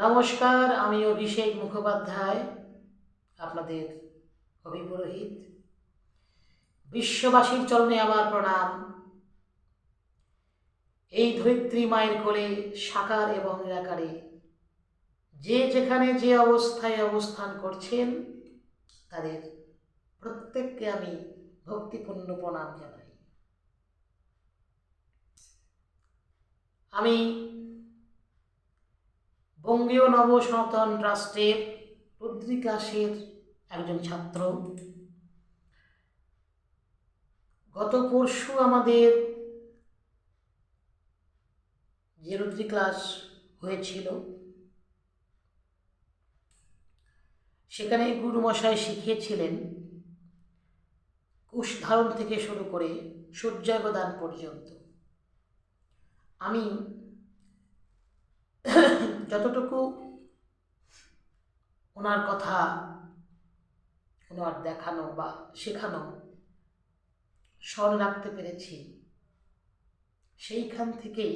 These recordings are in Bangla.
নমস্কার, আমি অভিষেক মুখোপাধ্যায়, আপনাদের অভিপুরোহিত। বিশ্ববাসীর চরণে আমার প্রণাম। এই ধরিত্রী মায়ের কোলে সাকার এবং নিরাকারে যে যেখানে যে অবস্থায় অবস্থান করছেন তাদের প্রত্যেককে আমি ভক্তিপূর্ণ প্রণাম জানাই। আমি বঙ্গীয় নব সনাতন ট্রাস্টের রুদ্রি ক্লাসের একজন ছাত্র। গত পরশু আমাদের যে রুদ্রি ক্লাস হয়েছিল সেখানে গুরুমশাই শিখিয়েছিলেন কুশ ধারণ থেকে শুরু করে সূর্যাগদান পর্যন্ত। আমি যতটুকু ওনার কথা, ওনার দেখানো বা শেখানো স্মরণ রাখতে পেরেছি, সেইখান থেকেই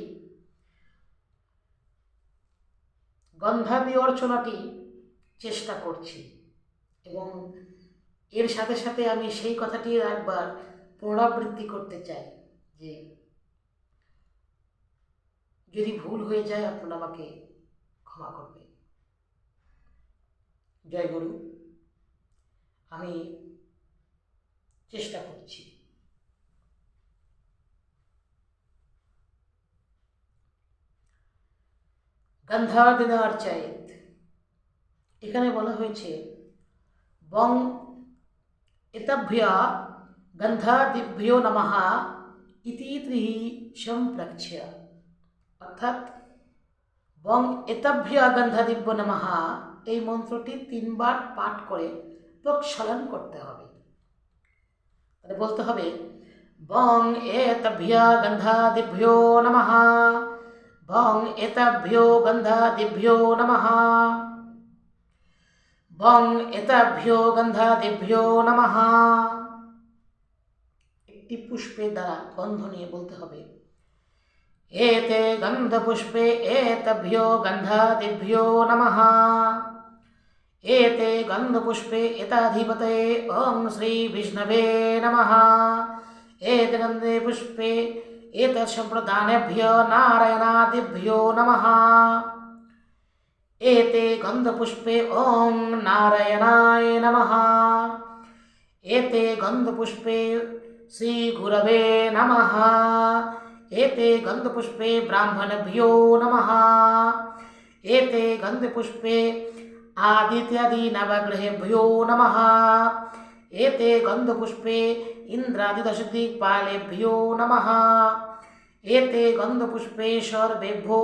গন্ধাদি অর্চনাটি চেষ্টা করছি এবং এর সাথে সাথে আমি সেই কথাটি একবার পুনরাবৃত্তি করতে চাই যে যদি ভুল হয়ে যায় আপনারা আমাকে ক্ষমা করবেন। জয় গুরু। আমি চেষ্টা করছি। গন্ধাদিনার্চয়েৎ, এখানে বলা হয়েছে বং এতভ্য গন্ধাদিভ্যো নমঃ ইতি ত্রিহি সম্প্রক্ষ্য। অর্থাৎ বং এতভ্য গন্ধাদিভ্যো নমঃ, এই মন্ত্রটি 3 বার পাঠ করে প্রক্ষালন করতে হবে। তাহলে বলতে হবে বং এতভ্য গন্ধাদিভ্যো নমঃ, বং এতভ্যো গন্ধাদিভ্যো নমঃ, বং এতভ্যো গন্ধাদিভ্যো নমঃ। একটি পুষ্পের দ্বারা গন্ধ নিয়ে বলতে হবে এতে গন্ধপুষ্পে এতভ্যো গন্ধাদিভ্যো নমঃ, एते गन्धपुष्पे एताधिपतये ओं श्री विष्णवे नमः, एते गन्धे पुष्पे एतत्सम्प्रदानेभ्यो नारायणादिभ्यो नमः, एते गन्धपुष्पे ओं नारायणाय नमः, एते गन्धपुष्पे श्रीगुरवे नमः, एते गन्धपुष्पे ब्राह्मणभ्यो नमः, एते गन्धपुष्पे आदित्यादि नवग्रहेभ्यो नमः, एते गन्धपुष्पे इन्द्रादिदशदिक्पालेभ्यो नमः, एते गन्धपुष्पे सर्वेभ्यो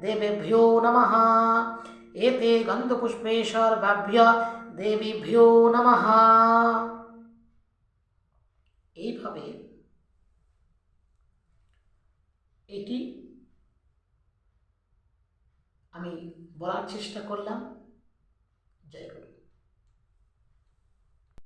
देवेभ्यो नमः, एते गन्धपुष्पे सर्वेभ्यो देवीभ्यो नमः। এইভাবে এটি আমি বলার চেষ্টা করলাম। জয়।